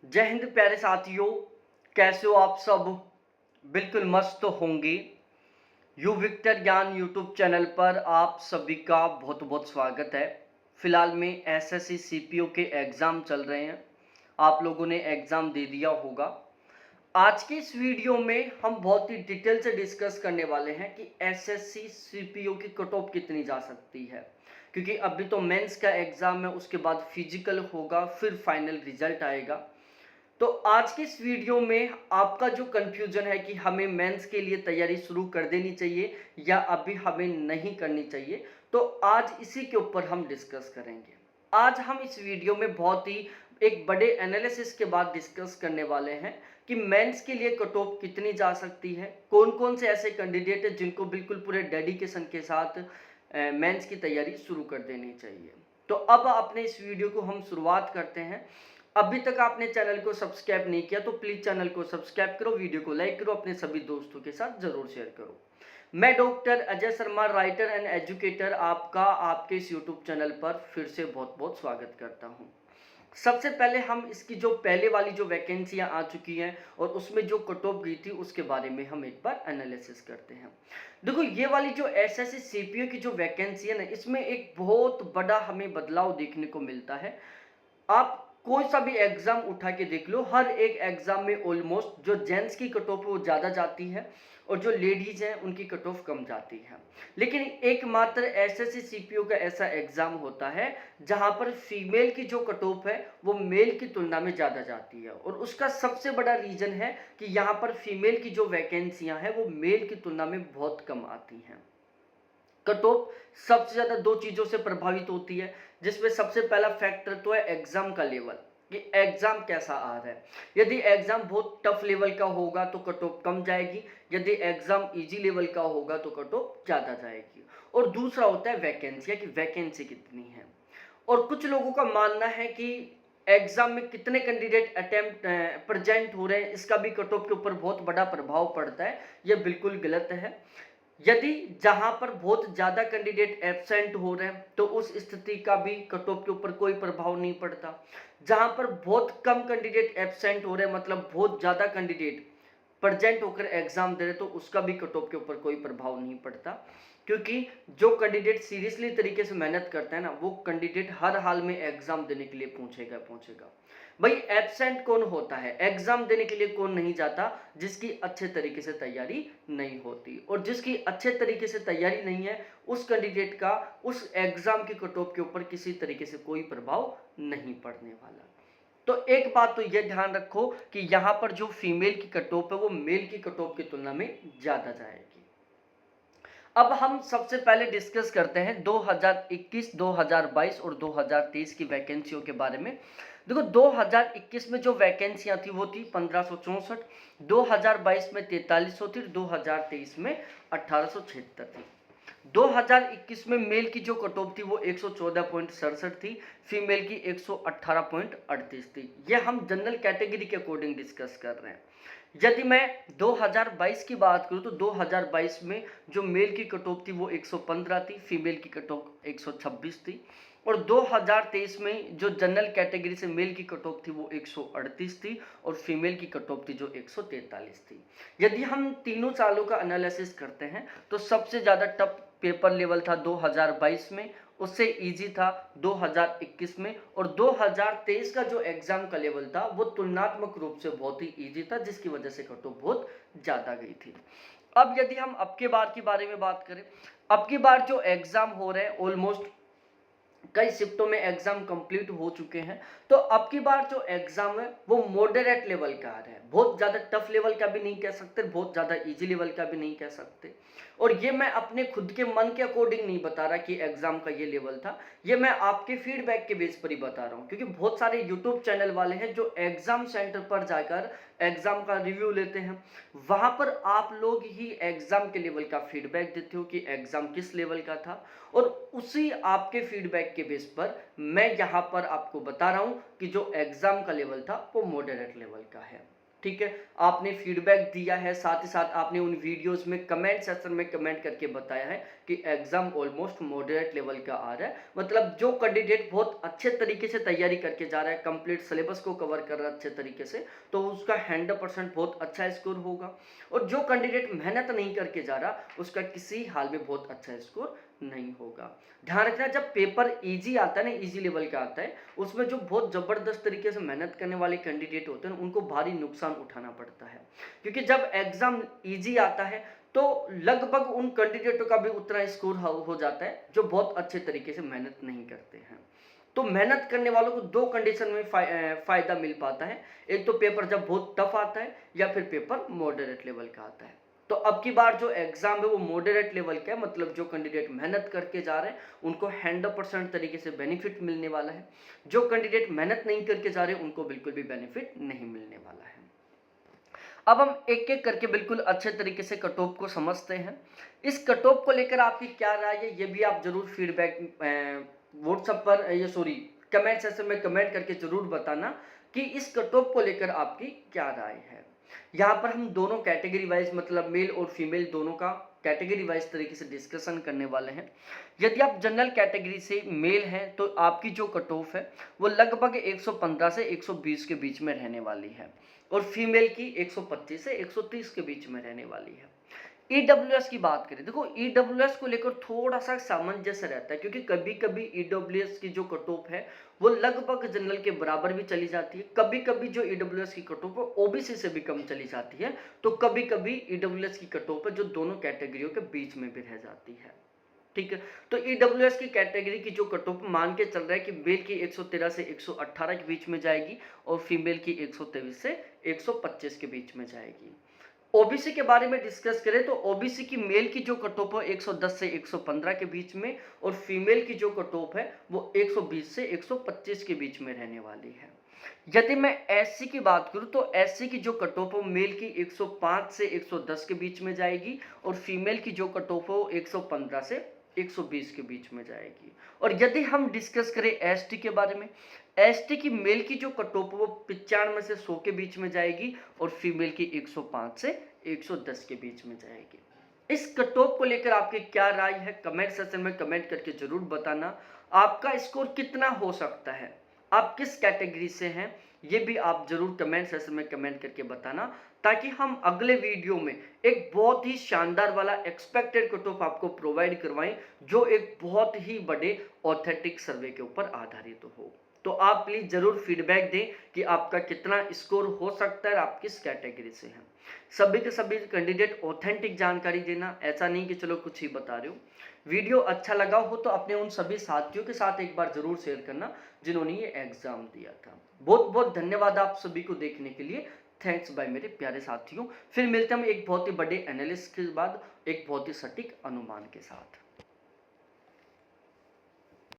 जय हिंद प्यारे साथियों, कैसे हो आप सब। बिल्कुल मस्त होंगे। यू विक्टर ज्ञान यूट्यूब चैनल पर आप सभी का बहुत बहुत स्वागत है। फिलहाल में एसएससी सीपीओ के एग्ज़ाम चल रहे हैं। आप लोगों ने एग्ज़ाम दे दिया होगा। आज की इस वीडियो में हम बहुत ही डिटेल से डिस्कस करने वाले हैं कि एसएससी सीपीओ की कट ऑफ कितनी जा सकती है, क्योंकि अभी तो मेंस का एग्ज़ाम है, उसके बाद फिजिकल होगा, फिर फाइनल रिजल्ट आएगा। तो आज की इस वीडियो में आपका जो कंफ्यूजन है कि हमें मेंस के लिए तैयारी शुरू कर देनी चाहिए या अभी हमें नहीं करनी चाहिए, तो आज इसी के ऊपर हम डिस्कस करेंगे। आज हम इस वीडियो में बहुत ही एक बड़े एनालिसिस के बाद डिस्कस करने वाले हैं कि मेंस के लिए कट ऑफ कितनी जा सकती है, कौन कौन से ऐसे कैंडिडेट हैं जिनको बिल्कुल पूरे डेडिकेशन के साथ मेंस की तैयारी शुरू कर देनी चाहिए। तो अब अपने इस वीडियो को हम शुरुआत करते हैं। अभी तक आपने चैनल को सब्सक्राइब नहीं किया तो प्लीज चैनल को सब्सक्राइब करो, वीडियो को लाइक करो, अपने सभी दोस्तों के साथ जरूर शेयर करो। मैं doctor Ajay Sharma, writer and educator, आपका आपके इस यूट्यूब चैनल पर फिर से बहुत बहुत स्वागत करता हूं। सबसे पहले हम इसकी जो पहले वाली जो वैकेंसियां आ चुकी हैं और उसमें जो कट ऑफ गई थी उसके बारे में हम एक बार एनालिसिस करते हैं। देखो, ये वाली जो एसएससी सीपीओ की जो वैकेंसी है ना, इसमें एक बहुत बड़ा हमें बदलाव देखने को मिलता है। आप कोई सा भी एग्जाम उठा के देख लो, हर एक एग्जाम में ऑलमोस्ट जो जेंट्स की कट ऑफ है वो ज़्यादा जाती है और जो लेडीज हैं उनकी कट ऑफ कम जाती है। लेकिन एकमात्र एसएससी सीपीओ का ऐसा एग्जाम होता है जहां पर फीमेल की जो कट ऑफ है वो मेल की तुलना में ज़्यादा जाती है, और उसका सबसे बड़ा रीज़न है कि यहाँ पर फीमेल की जो वैकेंसियाँ हैं वो मेल की तुलना में बहुत कम आती हैं। कट ऑफ सबसे ज्यादा दो चीजों से प्रभावित होती है, जिसमें सबसे पहला फैक्टर तो है एग्जाम का लेवल, कि एग्जाम कैसा आ रहा है। यदि एग्जाम बहुत टफ लेवल का होगा तो कट ऑफ कम जाएगी, यदि एग्जाम इजी लेवल का होगा तो कट ऑफ ज्यादा जाएगी। और दूसरा होता है वैकेंसी, कि वैकेंसी कितनी है। और कुछ लोगों का मानना है कि एग्जाम में कितने कैंडिडेट अटेम्प्ट प्रेजेंट हो रहे हैं, इसका भी कट ऑफ के ऊपर बहुत बड़ा प्रभाव पड़ता है। यह बिल्कुल गलत है। यदि जहां पर बहुत ज्यादा कैंडिडेट एब्सेंट हो रहे हैं तो उस स्थिति का भी कट ऑफ के ऊपर कोई प्रभाव नहीं पड़ता। जहां पर बहुत कम कैंडिडेट एब्सेंट हो रहे हैं, मतलब बहुत ज्यादा कैंडिडेट प्रेजेंट होकर एग्जाम दे रहे, तो उसका भी कट ऑफ के ऊपर कोई प्रभाव नहीं पड़ता। क्योंकि जो कैंडिडेट सीरियसली तरीके से मेहनत करता है ना, वो कैंडिडेट हर हाल में एग्जाम देने के लिए पहुंचेगा पहुंचेगा। भाई, एब्सेंट कौन होता है, एग्जाम देने के लिए कौन नहीं जाता, जिसकी अच्छे तरीके से तैयारी नहीं होती। और जिसकी अच्छे तरीके से तैयारी नहीं है, उस कैंडिडेट का उस एग्जाम की कट ऑफ के ऊपर किसी तरीके से कोई प्रभाव नहीं पड़ने वाला। तो एक बात तो यह ध्यान रखो कि यहां पर जो फीमेल की कट ऑफ है वो मेल की कट ऑफ की तुलना में ज्यादा जाएगी। अब हम सबसे पहले डिस्कस करते हैं 2021, 2022 और 2023 की वैकेंसियों के बारे में। देखो, 2021 में जो वैकेंसियां थी वो थी 1564, 2022 में 4300 थी, 2023 में 1876 थी। 2021 में मेल की जो कट ऑफ थी वो 114.67 थी, फीमेल की 118.38 थी। ये हम जनरल कैटेगरी के अकॉर्डिंग डिस्कस कर रहे हैं। यदि मैं 2022 की बात करूं तो 2022 में जो मेल की कट ऑफ थी वो 115 थी, फीमेल की कट ऑफ 126 थी। और 2023 में जो जनरल कैटेगरी से मेल की कट ऑफ थी वो 138 थी और फीमेल की कट ऑफ थी जो 143 थी। यदि हम तीनों सालों का एनालिसिस करते हैं तो सबसे ज़्यादा टफ पेपर लेवल था 2022 में, उससे इजी था 2021 में, और 2023 का जो एग्जाम का लेवल था वो तुलनात्मक रूप से बहुत ही इजी था, जिसकी वजह से कट ऑफ बहुत ज़्यादा गई थी। अब यदि हम अब के बार के बारे में बात करें, अब की बार जो एग्जाम हो रहे हैं ऑलमोस्ट कई शिफ्टों में एग्जाम कंप्लीट हो चुके हैं। तो अब की बार जो एग्जाम है वो मॉडरेट लेवल का आ रहा है, बहुत ज़्यादा टफ लेवल का भी नहीं कह सकते, बहुत ज़्यादा इजी लेवल का भी नहीं कह सकते। और ये मैं अपने खुद के मन के अकॉर्डिंग नहीं बता रहा कि एग्जाम का ये लेवल था, ये मैं आपके फीडबैक के बेस पर ही बता रहा हूँ। क्योंकि बहुत सारे यूट्यूब चैनल वाले हैं जो एग्जाम सेंटर पर जाकर एग्जाम का रिव्यू लेते हैं, वहां पर आप लोग ही एग्जाम के लेवल का फीडबैक देते हो कि एग्जाम किस लेवल का था, और उसी आपके फीडबैक के बेस पर मैं यहाँ पर आपको बता रहा हूँ कि जो एग्जाम का लेवल था वो मॉडरेट लेवल का है। ठीक है, आपने फीडबैक दिया है, साथ ही साथ आपने उन वीडियोस में कमेंट सेक्शन में कमेंट करके बताया है कि एग्जाम ऑलमोस्ट मॉडरेट लेवल का आ रहा है। मतलब जो कैंडिडेट बहुत अच्छे तरीके से तैयारी करके जा रहा है, कंप्लीट सिलेबस को कवर कर रहा है अच्छे तरीके से, तो उसका 100% बहुत अच्छा स्कोर होगा। और जो कैंडिडेट मेहनत नहीं करके जा रहा, उसका किसी हाल में बहुत अच्छा स्कोर नहीं होगा। ध्यान रखना, जब पेपर इजी आता है ना, इजी लेवल का आता है, उसमें जो बहुत ज़बरदस्त तरीके से मेहनत करने वाले कैंडिडेट होते हैं उनको भारी नुकसान उठाना पड़ता है। क्योंकि जब एग्ज़ाम इजी आता है तो लगभग उन कैंडिडेटों का भी उतना स्कोर हो जाता है जो बहुत अच्छे तरीके से मेहनत नहीं करते हैं। तो मेहनत करने वालों को दो कंडीशन में फ़ायदा मिल पाता है। एक तो पेपर जब बहुत टफ आता है, या फिर पेपर मॉडरेट लेवल का आता है। तो अब की बार जो एग्ज़ाम है वो मॉडरेट लेवल का है, मतलब जो कैंडिडेट मेहनत करके जा रहे हैं उनको 100% तरीके से बेनिफिट मिलने वाला है। जो कैंडिडेट मेहनत नहीं करके जा रहे उनको बिल्कुल भी बेनिफिट नहीं मिलने वाला है। अब हम एक-एक करके बिल्कुल अच्छे तरीके से कट ऑफ को समझते हैं। इस कट ऑफ को लेकर आपकी क्या राय है, ये भी आप ज़रूर फीडबैक व्हाट्सएप पर कमेंट सेक्शन में कमेंट करके ज़रूर बताना कि इस कट ऑफ को लेकर आपकी क्या राय है। यहाँ पर हम दोनों कैटेगरी वाइज, मतलब मेल और फीमेल दोनों का कैटेगरी वाइज तरीके से डिस्कशन करने वाले हैं। यदि आप जनरल कैटेगरी से मेल हैं तो आपकी जो कट ऑफ है वो लगभग 115 से 120 के बीच में रहने वाली है, और फीमेल की 125 से 130 के बीच में रहने वाली है। ईडब्ल्यूएस की बात करें, देखो ईडब्ल्यूएस को लेकर थोड़ा सा सामंजस्य रहता है, क्योंकि कभी कभी ईडब्ल्यूएस की जो कट ऑफ है वो लगभग जनरल के बराबर भी चली जाती है, कभी कभी जो ईडब्ल्यूएस की कट ऑफ है ओबीसी से भी कम चली जाती है, तो कभी कभी ईडब्ल्यूएस की कट ऑफ है जो दोनों कैटेगरियों के बीच में भी रह जाती है। ठीक है, तो ईडब्ल्यूएस की कैटेगरी की जो कट ऑफ मान के चल रहा है कि मेल की 113 से 118 के बीच में जाएगी, और फीमेल की 123 से 125 के बीच में जाएगी। ओबीसी के बारे में डिस्कस करें तो ओबीसी की मेल की जो कट ऑफ है 110 से 115 के बीच में, और फीमेल की जो कट ऑफ है वो 120 से 125 के बीच में रहने वाली है। यदि मैं एससी की बात करूं तो एससी की जो कट ऑफ है मेल की 105 से 110 के बीच में जाएगी, और फीमेल की जो कट ऑफ है वो 115 से 120 के बीच में जाएगी। और यदि हम डिस्कस करें एसटी के बारे में, एसटी की मेल की जो कट ऑफ है वो 95 से 100 के बीच में जाएगी, और फीमेल की 105 से 110 के बीच में जाएगी। इस कट ऑफ को लेकर आपकी क्या राय है, कमेंट सेक्शन में कमेंट करके जरूर बताना। आपका स्कोर कितना हो सकता है, आप किस कैटेगरी से हैं, ये भी आप जरूर कमेंट सेक्शन में कमेंट करके बताना, ताकि हम अगले वीडियो में एक बहुत ही शानदार वाला एक्सपेक्टेड कट ऑफ आपको प्रोवाइड करवाएं, जो एक बहुत ही बड़े ऑथेंटिक सर्वे के ऊपर आधारित हो। तो आप प्लीज जरूर फीडबैक दें कि आपका कितना स्कोर हो सकता है, आप किस कैटेगरी से हैं। सभी के सभी कैंडिडेट ऑथेंटिक जानकारी देना, ऐसा नहीं कि चलो कुछ ही बता रहे हो। वीडियो अच्छा लगा हो तो अपने उन सभी साथियों के साथ एक बार जरूर शेयर करना जिन्होंने ये एग्जाम दिया था। बहुत बहुत धन्यवाद आप सभी को देखने के लिए। थैंक्स बाय मेरे प्यारे साथियों। फिर मिलते हैं हम एक बहुत ही बड़े एनालिसिस के बाद एक बहुत ही सटीक अनुमान के साथ।